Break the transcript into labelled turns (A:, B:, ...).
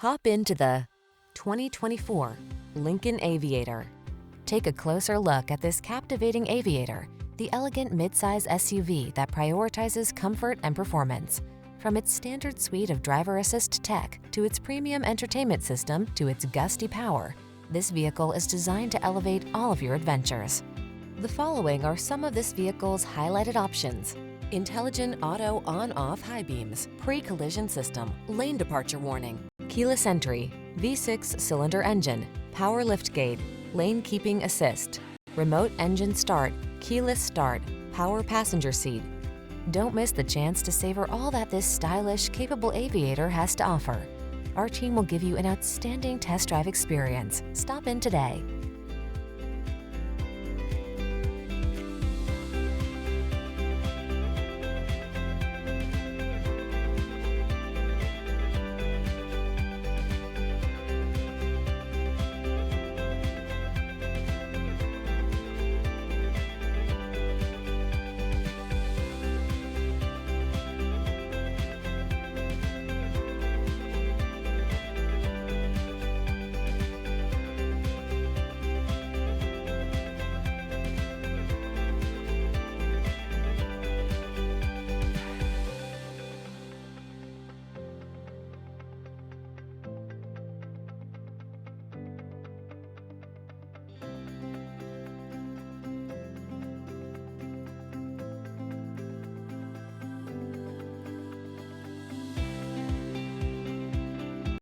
A: Hop into the 2024 Lincoln Aviator. Take a closer look at this captivating Aviator, the elegant midsize SUV that prioritizes comfort and performance. From its standard suite of driver assist tech to its premium entertainment system to its gusty power, this vehicle is designed to elevate all of your adventures. The following are some of this vehicle's highlighted options: intelligent auto on-off high beams, pre-collision system, lane departure warning, keyless entry, V6 cylinder engine, power liftgate, lane keeping assist, remote engine start, keyless start, power passenger seat. Don't miss the chance to savor all that this stylish, capable Aviator has to offer. Our team will give you an outstanding test drive experience. Stop in today.